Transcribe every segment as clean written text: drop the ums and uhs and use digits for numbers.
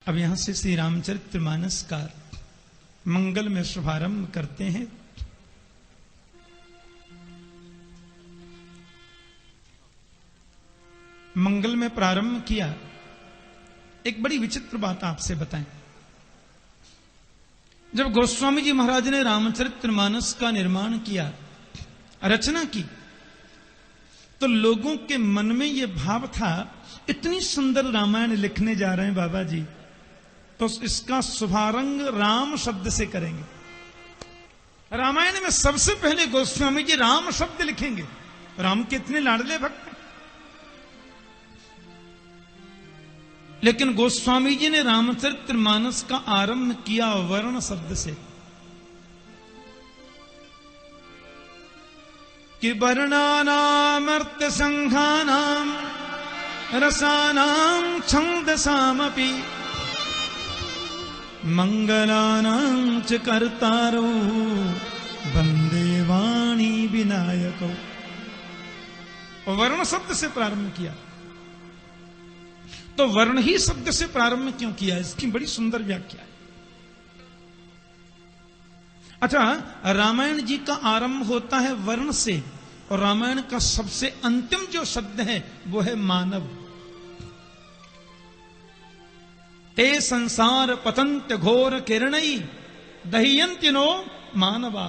अब यहां से श्री रामचरितमानस का मंगल में शुभारंभ करते हैं। मंगल में प्रारंभ किया। एक बड़ी विचित्र बात आपसे बताएं। जब गोस्वामी जी महाराज ने रामचरितमानस का निर्माण किया, रचना की, तो लोगों के मन में यह भाव था, इतनी सुंदर रामायण लिखने जा रहे हैं बाबा जी, तो इसका शुभारंभ राम शब्द से करेंगे। रामायण में सबसे पहले गोस्वामी जी राम शब्द लिखेंगे। राम के इतने लाडले भक्त हैं। लेकिन गोस्वामी जी ने रामचरितमानस का आरंभ किया वर्ण शब्द से कि वर्णानामर्थ संघानाम रसानाम छंदसामपि मंगलानां च कर्तारो वंदे वाणी विनायको। वर्ण शब्द से प्रारंभ किया। तो वर्ण ही शब्द से प्रारंभ क्यों किया, इसकी बड़ी सुंदर व्याख्या है। अच्छा, रामायण जी का आरंभ होता है वर्ण से, और रामायण का सबसे अंतिम जो शब्द है वो है मानव। ते संसार पतंत घोर किरणई दह्यन्ति नो मानवा।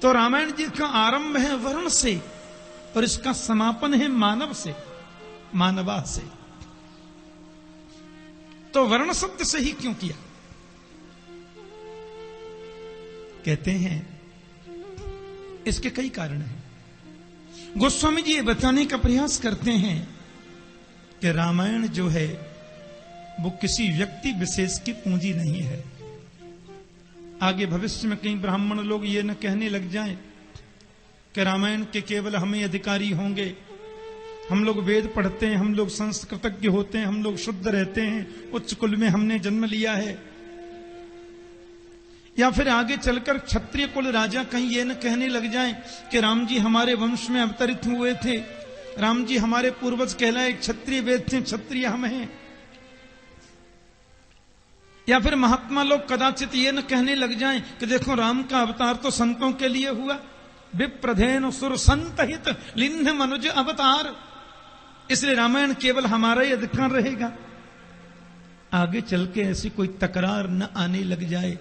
तो रामायण जी का आरंभ है वर्ण से और इसका समापन है मानव से, मानवा से। तो वर्ण शब्द से ही क्यों किया? कहते हैं इसके कई कारण हैं। गोस्वामी जी ये बताने का प्रयास करते हैं कि रामायण जो है वो किसी व्यक्ति विशेष की पूंजी नहीं है। आगे भविष्य में कई ब्राह्मण लोग ये न कहने लग जाएं कि रामायण के केवल हम ही अधिकारी होंगे, हम लोग वेद पढ़ते हैं, हम लोग संस्कृतज्ञ होते हैं, हम लोग शुद्ध रहते हैं, उच्च कुल में हमने जन्म लिया है। या फिर आगे चलकर क्षत्रिय कुल राजा कहीं ये न कहने लग जाएं कि राम जी हमारे वंश में अवतरित हुए थे, राम जी हमारे पूर्वज कहलाए क्षत्रिय वेद थे, क्षत्रिय हम हैं। या फिर महात्मा लोग कदाचित ये न कहने लग जाएं कि देखो राम का अवतार तो संतों के लिए हुआ, विप्रधेनु सुर संतहित लिन्ह मनुज अवतार, इसलिए रामायण केवल हमारा ही अधिकार रहेगा। आगे चल के ऐसी कोई तकरार न आने लग जाए,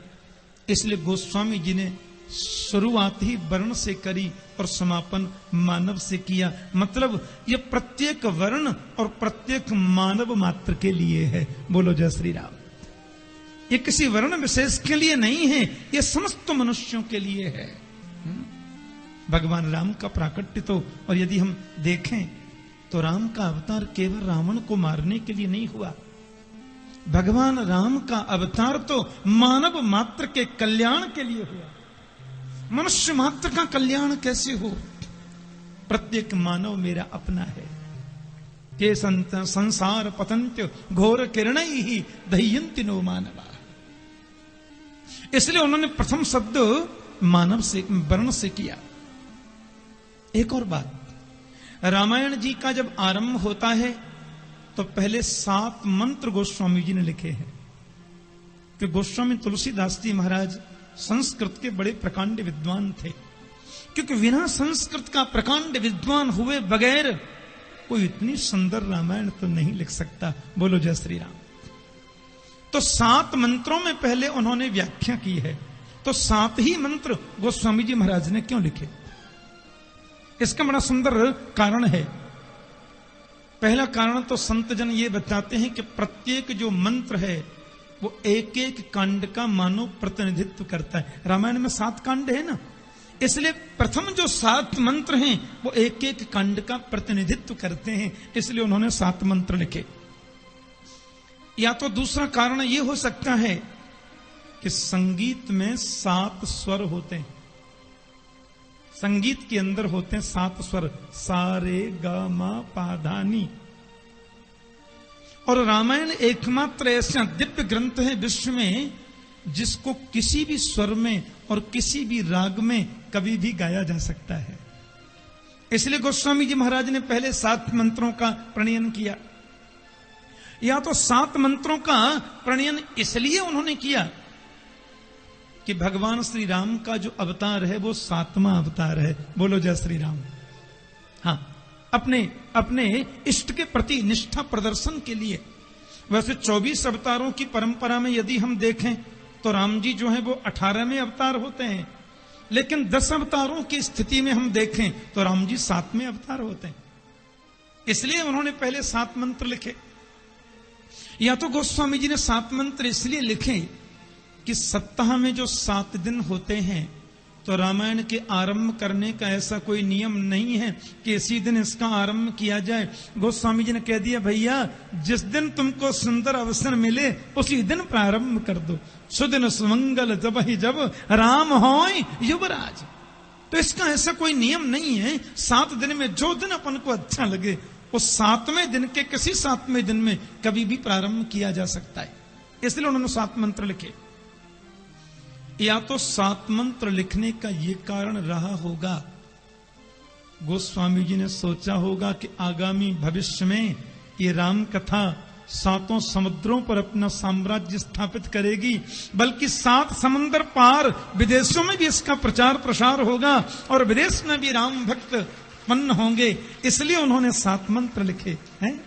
इसलिए गोस्वामी जी ने शुरुआत ही वर्ण से करी और समापन मानव से किया। मतलब ये प्रत्येक वर्ण और प्रत्येक मानव मात्र के लिए है। बोलो जय श्री राम। ये किसी वर्ण विशेष के लिए नहीं है, ये समस्त मनुष्यों के लिए है। भगवान राम का प्राकट्य तो, और यदि हम देखें तो राम का अवतार केवल रावण को मारने के लिए नहीं हुआ। भगवान राम का अवतार तो मानव मात्र के कल्याण के लिए हुआ। मनुष्य मात्र का कल्याण कैसे हो? प्रत्येक मानव मेरा अपना है। के संसार पतंत घोर किरणई ही दह्यन्ति नो मानवा। इसलिए उन्होंने प्रथम शब्द मानव से, वर्ण से किया। एक और बात, रामायण जी का जब आरंभ होता है तो पहले 7 मंत्र गोस्वामी जी ने लिखे हैं। कि गोस्वामी तुलसीदास जी महाराज संस्कृत के बड़े प्रकांड विद्वान थे, क्योंकि बिना संस्कृत का प्रकांड विद्वान हुए बगैर कोई इतनी सुंदर रामायण तो नहीं लिख सकता। बोलो जय श्री राम। तो 7 मंत्रों में पहले उन्होंने व्याख्या की है। तो 7 ही मंत्र गोस्वामी जी महाराज ने क्यों लिखे? इसका बड़ा सुंदर कारण है। पहला कारण तो संत जन ये बताते हैं कि प्रत्येक जो मंत्र है वो एक एक कांड का मानव प्रतिनिधित्व करता है। रामायण में 7 कांड है ना, इसलिए प्रथम जो 7 मंत्र हैं वो एक एक कांड का प्रतिनिधित्व करते हैं, इसलिए उन्होंने 7 मंत्र लिखे। या तो दूसरा कारण ये हो सकता है कि संगीत में 7 स्वर होते हैं। संगीत के अंदर होते हैं 7 स्वर, सा रे गा मा पा धा नी। और रामायण एकमात्र ऐसा दिव्य ग्रंथ है विश्व में जिसको किसी भी स्वर में और किसी भी राग में कभी भी गाया जा सकता है। इसलिए गोस्वामी जी महाराज ने पहले 7 मंत्रों का प्रणयन किया। या तो 7 मंत्रों का प्रणयन इसलिए उन्होंने किया कि भगवान श्री राम का जो अवतार है वो 7वां अवतार है। बोलो जय श्री राम। हाँ, अपने इष्ट के प्रति निष्ठा प्रदर्शन के लिए। वैसे 24 अवतारों की परंपरा में यदि हम देखें तो राम जी जो है वो 18वें अवतार होते हैं, लेकिन 10 अवतारों की स्थिति में हम देखें तो राम जी 7वें अवतार होते हैं। इसलिए उन्होंने पहले 7 मंत्र लिखे। या तो गोस्वामी जी ने 7 मंत्र इसलिए लिखे कि सप्ताह में जो 7 दिन होते हैं तो रामायण के आरंभ करने का ऐसा कोई नियम नहीं है कि इसी दिन इसका आरंभ किया जाए। गोस्वामी जी ने कह दिया, भैया जिस दिन तुमको सुंदर अवसर मिले उसी दिन प्रारंभ कर दो। सुदिन सुमंगल जब ही जब राम होय युवराज। तो इसका ऐसा कोई नियम नहीं है। 7 दिन में जो दिन अपन को अच्छा लगे उस 7वें दिन के किसी 7वें दिन में कभी भी प्रारंभ किया जा सकता है। इसलिए उन्होंने 7 मंत्र लिखे। या तो 7 मंत्र लिखने का ये कारण रहा होगा, गोस्वामी जी ने सोचा होगा कि आगामी भविष्य में ये राम कथा 7 समुद्रों पर अपना साम्राज्य स्थापित करेगी, बल्कि 7 समुद्र पार विदेशों में भी इसका प्रचार प्रसार होगा और विदेश में भी राम भक्त उत्पन्न होंगे। इसलिए उन्होंने 7 मंत्र लिखे हैं,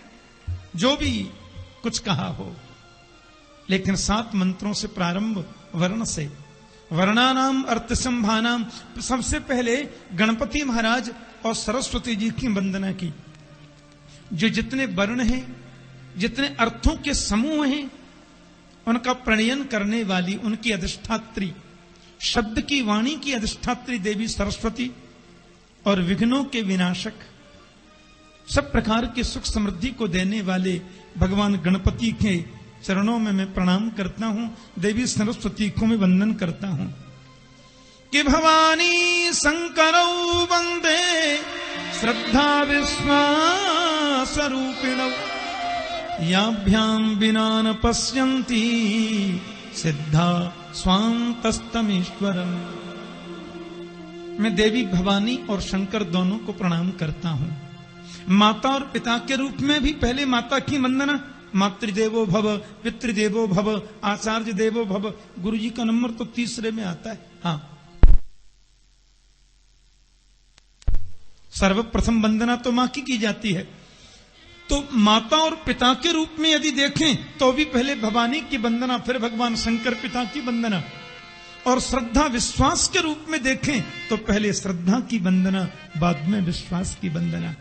जो भी कुछ कहा हो। लेकिन 7 मंत्रों से प्रारंभ वर्ण से, वर्णानाम अर्थ संभानाम। सबसे पहले गणपति महाराज और सरस्वती जी की वंदना की। जो जितने वर्ण हैं, जितने अर्थों के समूह हैं, उनका प्रणयन करने वाली उनकी अधिष्ठात्री, शब्द की वाणी की अधिष्ठात्री देवी सरस्वती और विघ्नों के विनाशक, सब प्रकार के सुख समृद्धि को देने वाले भगवान गणपति के चरणों में मैं प्रणाम करता हूं। देवी सरस्वती को मैं वंदन करता हूं कि भवानी शंकरौ वंदे श्रद्धा विश्वास रूपिणौ याभ्याम बिना न पश्यन्ति सिद्धा स्वान्तस्तमीश्वरम्। मैं देवी भवानी और शंकर दोनों को प्रणाम करता हूं। माता और पिता के रूप में भी पहले माता की वंदना, मातृदेवो भव, पितृदेवो भव, आचार्य देवो भव। गुरु जी का नंबर तो 3 में आता है। हाँ, सर्वप्रथम वंदना तो मां की जाती है। तो माता और पिता के रूप में यदि देखें तो भी पहले भवानी की वंदना, फिर भगवान शंकर पिता की वंदना। और श्रद्धा विश्वास के रूप में देखें तो पहले श्रद्धा की वंदना, बाद में विश्वास की वंदना।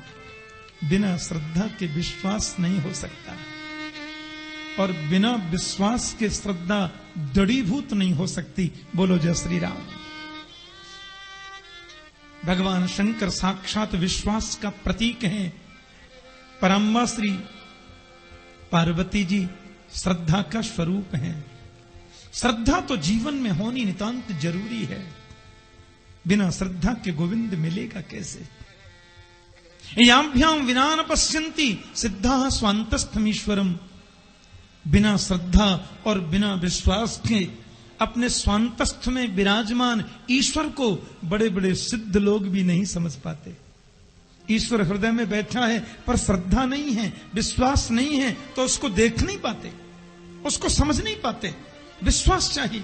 बिना श्रद्धा के विश्वास नहीं हो सकता और बिना विश्वास के श्रद्धा दृढ़ीभूत नहीं हो सकती। बोलो जय श्री राम। भगवान शंकर साक्षात विश्वास का प्रतीक हैं। परम्बा श्री पार्वती जी श्रद्धा का स्वरूप है। श्रद्धा तो जीवन में होनी नितांत जरूरी है। बिना श्रद्धा के गोविंद मिलेगा कैसे? याभ्याम विना न पश्यन्ति सिद्धा स्वान्तस्थमीश्वरम। बिना श्रद्धा और बिना विश्वास के अपने स्वांतस्थ में विराजमान ईश्वर को बड़े बड़े सिद्ध लोग भी नहीं समझ पाते। ईश्वर हृदय में बैठा है पर श्रद्धा नहीं है, विश्वास नहीं है, तो उसको देख नहीं पाते, उसको समझ नहीं पाते। विश्वास चाहिए।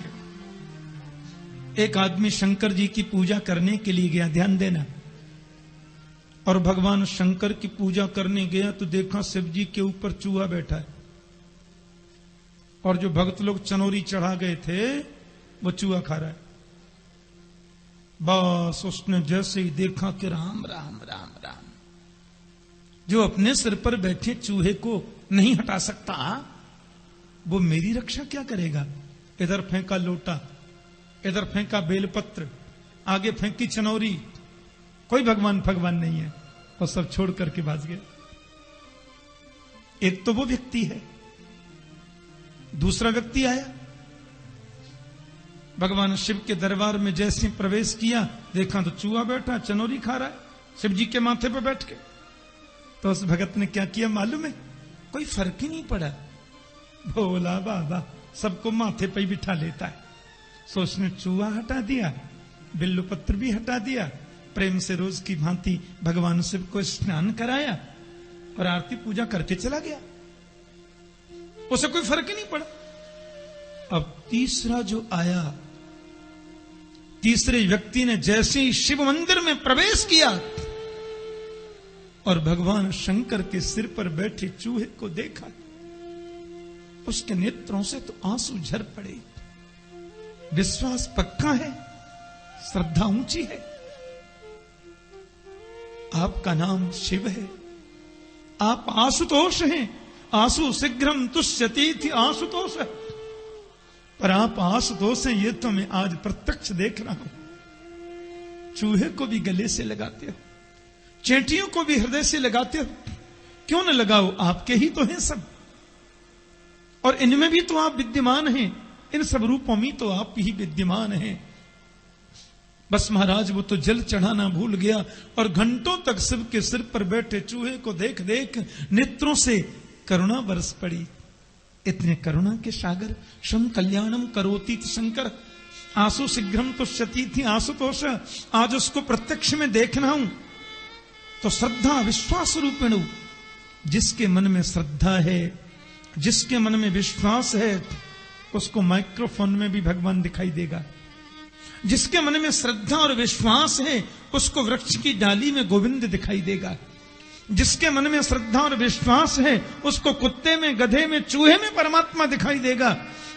एक आदमी शंकर जी की पूजा करने के लिए गया, ध्यान देना, और भगवान शंकर की पूजा करने गया तो देखा शिव जी के ऊपर चूहा बैठा है और जो भक्त लोग चनोरी चढ़ा गए थे वो चूहा खा रहा है। बस उसने जैसे ही देखा कि राम राम राम राम, जो अपने सिर पर बैठे चूहे को नहीं हटा सकता वो मेरी रक्षा क्या करेगा? इधर फेंका लोटा, इधर फेंका बेलपत्र, आगे फेंकी चनौरी, कोई भगवान भगवान नहीं है, और सब छोड़ करके भाग गए। एक तो वो व्यक्ति है, दूसरा व्यक्ति आया, भगवान शिव के दरबार में जैसे प्रवेश किया, देखा तो चूहा बैठा चनौरी खा रहा है शिव जी के माथे पर बैठ के। तो उस भगत ने क्या किया मालूम है? कोई फर्क ही नहीं पड़ा, भोला बाबा सबको माथे पर ही बिठा लेता है। सो उसने चूहा हटा दिया, बिल्लू पत्र भी हटा दिया, प्रेम से रोज की भांति भगवान शिव को स्नान कराया और आरती पूजा करके चला गया। उसे कोई फर्क ही नहीं पड़ा। अब तीसरा जो आया, तीसरे व्यक्ति ने जैसे ही शिव मंदिर में प्रवेश किया और भगवान शंकर के सिर पर बैठे चूहे को देखा, उसके नेत्रों से तो आंसू झर पड़े। विश्वास पक्का है, श्रद्धा ऊंची है। आपका नाम शिव है, आप आशुतोष हैं। आंसू शीघ्रम तुष्यति थी आशुतोष है, पर आप आशुतोष हैं ये तो मैं आज प्रत्यक्ष देख रहा हूं। चूहे को भी गले से लगाते हो, चेंटियों को भी हृदय से लगाते हो, क्यों न लगाओ, आपके ही तो हैं सब, और इनमें भी तो आप विद्यमान हैं, इन सब रूपों में तो आप ही विद्यमान हैं। बस महाराज वो तो जल चढ़ाना भूल गया और घंटों तक शिव के सिर पर बैठे चूहे को देख देख नेत्रों से करुणा बरस पड़ी। इतने करुणा के सागर, शम कल्याणम करोति शंकर, आंसू शीघ्रम तुष्यति थी आशुतोष। आज उसको प्रत्यक्ष में देखना हूं तो श्रद्धा विश्वास रूपिणु, जिसके मन में श्रद्धा है, जिसके मन में विश्वास है, उसको माइक्रोफोन में भी भगवान दिखाई देगा। जिसके मन में श्रद्धा और विश्वास है, उसको वृक्ष की डाली में गोविंद दिखाई देगा। जिसके मन में श्रद्धा और विश्वास है, उसको कुत्ते में, गधे में, चूहे में परमात्मा दिखाई देगा।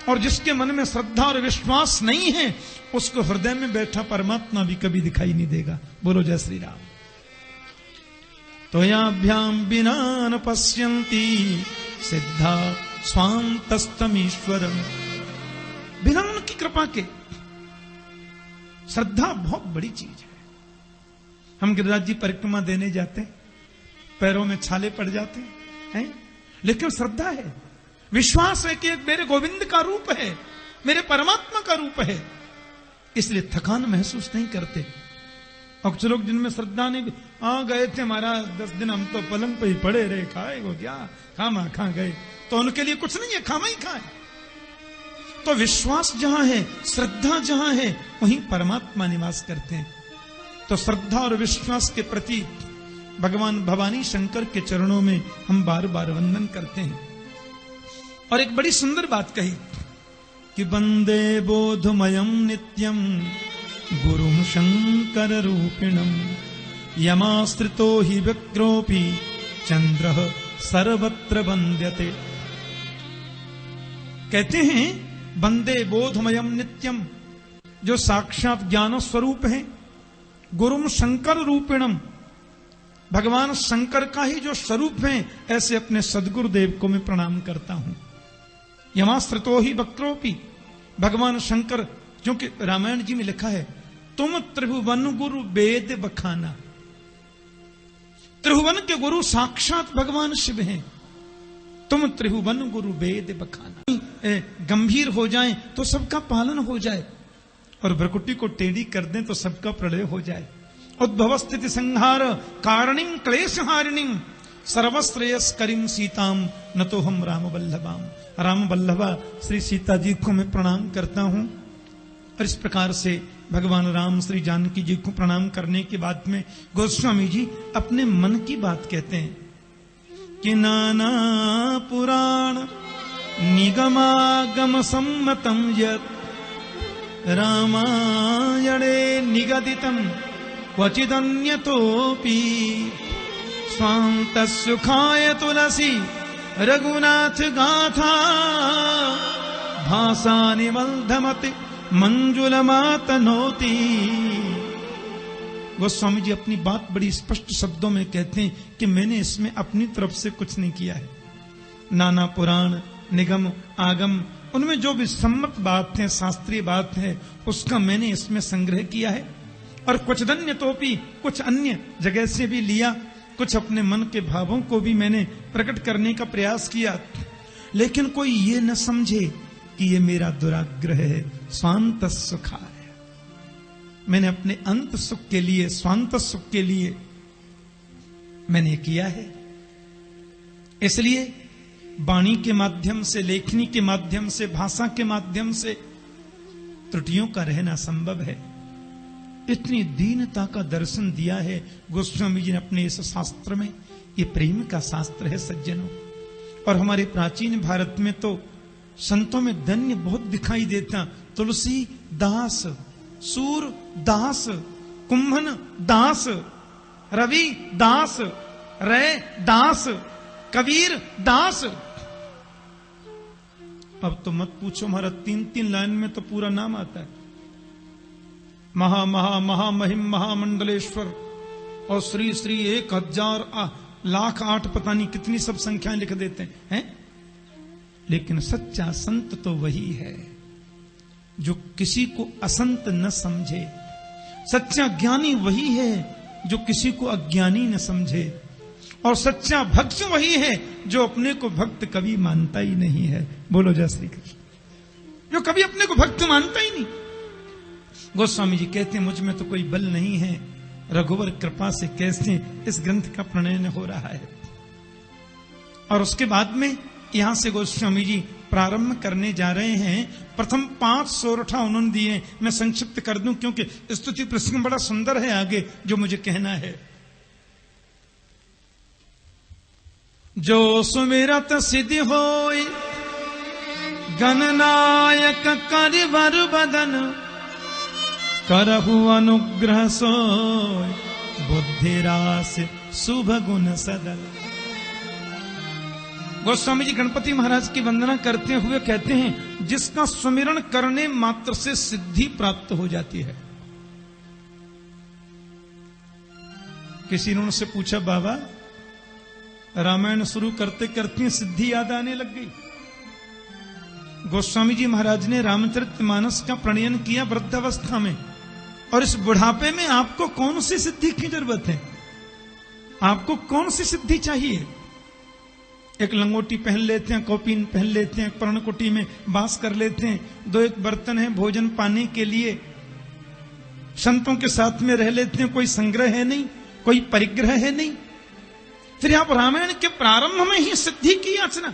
और जिसके मन में श्रद्धा और विश्वास नहीं है, उसको हृदय में बैठा परमात्मा भी कभी दिखाई नहीं देगा। बोलो जय श्री राम। तोयाभ्याम बिना न पश्यन्ति सिद्धा स्वान्तस्तमीश्वरम्। बिना उनकी कृपा के। श्रद्धा बहुत बड़ी चीज है। हम गिरिराज जी परिक्रमा देने जाते हैं, पैरों में छाले पड़ जाते हैं, लेकिन श्रद्धा है, विश्वास है कि एक मेरे गोविंद का रूप है, मेरे परमात्मा का रूप है, इसलिए थकान महसूस नहीं करते। और कुछ लोग जिनमें श्रद्धा नहीं, गए थे महाराज 10 दिन हम तो पलंग पे ही पड़े रहे, खाए वो क्या, खामा खा गए, तो उनके लिए कुछ नहीं है, खामा ही खाए। तो विश्वास जहां है, श्रद्धा जहां है, वहीं परमात्मा निवास करते हैं। तो श्रद्धा और विश्वास के प्रति भगवान भवानी शंकर के चरणों में हम बार बार वंदन करते हैं। और एक बड़ी सुंदर बात कही कि वंदे बोधमयम नित्यम गुरुम शंकर रूपिणम यमाश्रितो हि विक्रोपि चंद्रः सर्वत्र वंद्यते। कहते हैं वंदे बोधमयम नित्यम, जो साक्षात ज्ञान स्वरूप है, गुरुम शंकर रूपिणम, भगवान शंकर का ही जो स्वरूप है, ऐसे अपने सदगुरुदेव को मैं प्रणाम करता हूं। यमाश्रितो ही वक्रोपि, भगवान शंकर, क्योंकि रामायण जी में लिखा है तुम त्रिभुवन गुरु वेद बखाना। त्रिभुवन के गुरु साक्षात भगवान शिव हैं। तुम त्रिभुवन गुरु वेद बखाना। गंभीर हो जाए तो सबका पालन हो जाए, और भ्रकुटी को टेढ़ी कर दें तो सबका प्रलय हो जाए। उद्भव स्थिति संहार कारणिम क्लेश हारिणीम सर्वश्रेयस्करीम सीताम न तो हम राम वल्लभाम। राम वल्लभा श्री सीता जी को मैं प्रणाम करता हूं। और इस प्रकार से भगवान राम श्री जानकी जी को प्रणाम करने के बाद में गोस्वामी जी अपने मन की बात कहते हैं कि नाना पुराण निगमागम सम्मतम यत् रामायणे निगदितम क्वचिदन्यतोऽपि स्वान्तसुखाय तुलसी रघुनाथ गाथा भासा निवल्धमति मंजुलमातनोति। गोस्वामी जी अपनी बात बड़ी स्पष्ट शब्दों में कहते हैं कि मैंने इसमें अपनी तरफ से कुछ नहीं किया है। नाना पुराण निगम आगम, उनमें जो भी सम्मत बात है, शास्त्रीय बात है, उसका मैंने इसमें संग्रह किया है। और कुछ धन्य तोपी, कुछ अन्य जगह से भी लिया, कुछ अपने मन के भावों को भी मैंने प्रकट करने का प्रयास किया। लेकिन कोई ये न समझे कि ये मेरा दुराग्रह है। स्वांत सुखाय, मैंने अपने अंत सुख के लिए, स्वांत सुख के लिए मैंने किया है। इसलिए वाणी के माध्यम से, लेखनी के माध्यम से, भाषा के माध्यम से त्रुटियों का रहना संभव है। इतनी दीनता का दर्शन दिया है गोस्वामी जी ने अपने इस शास्त्र में। ये प्रेम का शास्त्र है सज्जनों। और हमारे प्राचीन भारत में तो संतों में धन्य बहुत दिखाई देता। तुलसी दास, सूर दास, कुंभन दास, रवि दास, रे दास, कबीर दास। अब तो मत पूछो, हमारा 3-3 लाइन में तो पूरा नाम आता है। महा महा महामहिम महामंडलेश्वर और श्री श्री 1000 लाख 8 पता नहीं कितनी सब संख्याएं लिख देते हैं। लेकिन सच्चा संत तो वही है जो किसी को असंत न समझे। सच्चा ज्ञानी वही है जो किसी को अज्ञानी न समझे। और सच्चा भक्त वही है जो अपने को भक्त कभी मानता ही नहीं है। बोलो जय श्री कृष्ण। जो कभी अपने को भक्त मानता ही नहीं। गोस्वामी जी कहते हैं मुझ में तो कोई बल नहीं है, रघुवर कृपा से कैसे इस ग्रंथ का प्रणयन हो रहा है। और उसके बाद में यहां से गोस्वामी जी प्रारंभ करने जा रहे हैं। प्रथम 5 सोरठा उन्होंने दिए, मैं संक्षिप्त कर दूं क्योंकि स्तुति प्रसंग बड़ा सुंदर है आगे जो मुझे कहना है। जो सुमिरत सिद्धि होय गणनायक करिवर बदन, करहु अनुग्रह सोय बुद्धि रास शुभ गुण सदल। गोस्वामी जी गणपति महाराज की वंदना करते हुए कहते हैं जिसका सुमिरन करने मात्र से सिद्धि प्राप्त हो जाती है। किसी ने उनसे पूछा, बाबा रामायण शुरू करते करते सिद्धि याद आने लग गई। गोस्वामी जी महाराज ने रामचरितमानस का प्रणयन किया वृद्धावस्था में, और इस बुढ़ापे में आपको कौन सी सिद्धि की जरूरत है? आपको कौन सी सिद्धि चाहिए? एक लंगोटी पहन लेते हैं, कौपीन पहन लेते हैं, पर्णकुटी में वास कर लेते हैं, 2-1 बर्तन है भोजन पाने के लिए, संतों के साथ में रह लेते हैं, कोई संग्रह है नहीं, कोई परिग्रह है नहीं। फिर आप रामायण के प्रारंभ में ही सिद्धि की याचना,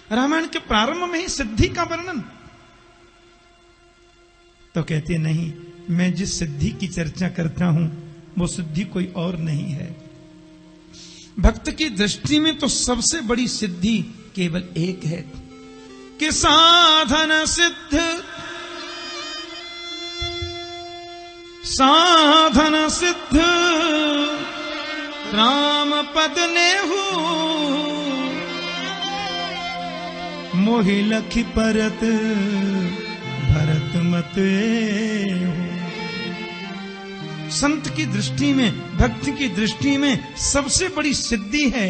रामायण के प्रारंभ में ही सिद्धि का वर्णन। तो कहते नहीं, मैं जिस सिद्धि की चर्चा करता हूं वो सिद्धि कोई और नहीं है। भक्त की दृष्टि में तो सबसे बड़ी सिद्धि केवल एक है कि साधन सिद्ध, साधन सिद्ध राम पद नेहु, मोहि लखि परत भरत मत एहु। संत की दृष्टि में, भक्त की दृष्टि में सबसे बड़ी सिद्धि है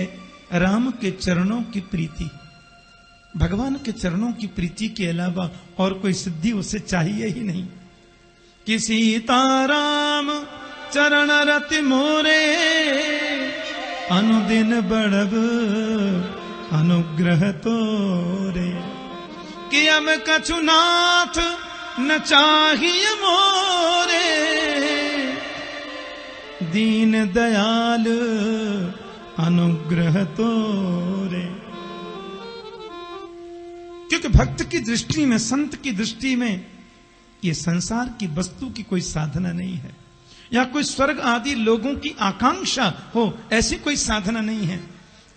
राम के चरणों की प्रीति। भगवान के चरणों की प्रीति के अलावा और कोई सिद्धि उसे चाहिए ही नहीं। कि सीताराम चरण रति मोरे, अनुदिन बढ़ब अनुग्रह तोरे। कि अब कछु नाथ न चाहिए मोरे, दीन दयाल अनुग्रह तोरे। क्योंकि भक्त की दृष्टि में, संत की दृष्टि में ये संसार की वस्तु की कोई साधना नहीं है, या कोई स्वर्ग आदि लोगों की आकांक्षा हो ऐसी कोई साधना नहीं है।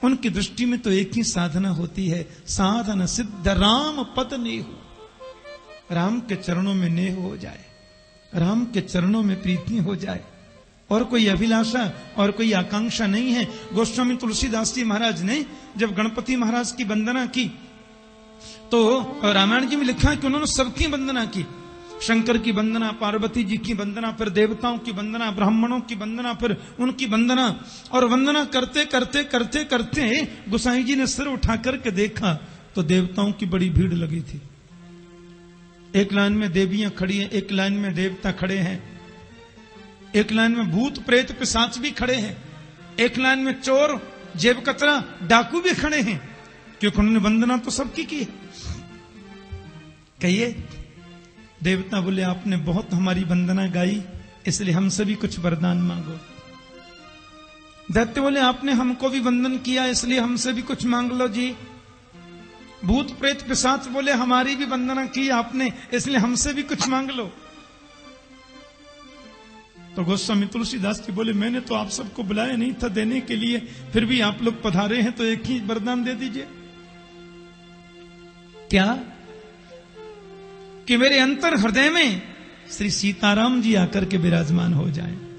उनकी दृष्टि में तो एक ही साधना होती है, साधन सिद्ध राम पद नेहु। राम के चरणों में नेह हो जाए, राम के चरणों में प्रीति हो जाए, और कोई अभिलाषा और कोई आकांक्षा नहीं है। गोस्वामी तुलसीदास जी महाराज ने जब गणपति महाराज की वंदना की तो रामायण जी में लिखा है कि उन्होंने सबकी वंदना की। शंकर की वंदना, पार्वती जी की वंदना, फिर देवताओं की वंदना, ब्राह्मणों की वंदना, फिर उनकी वंदना। और वंदना करते करते करते करते गोसाई जी ने सिर उठा करके देखा तो देवताओं की बड़ी भीड़ लगी थी। एक लाइन में देवियां खड़ी हैं, एक लाइन में देवता खड़े हैं, एक लाइन में भूत प्रेत पिशाच भी खड़े हैं, एक लाइन में चोर जेब कतरा डाकू भी खड़े हैं, क्योंकि उन्होंने वंदना तो सबकी की है। कहिए, देवता बोले आपने बहुत हमारी वंदना गाई, इसलिए हमसे भी कुछ वरदान मांगो। दैत्य बोले आपने हमको भी वंदन किया, इसलिए हमसे भी कुछ मांग लो जी। भूत प्रेत पिशाच बोले हमारी भी वंदना की आपने, इसलिए हमसे भी कुछ मांग लो। तो गोस्वामी तुलसीदास जी बोले मैंने तो आप सबको बुलाया नहीं था देने के लिए, फिर भी आप लोग पधारे हैं तो एक ही वरदान दे दीजिए। क्या? कि मेरे अंतर हृदय में श्री सीताराम जी आकर के विराजमान हो जाएं।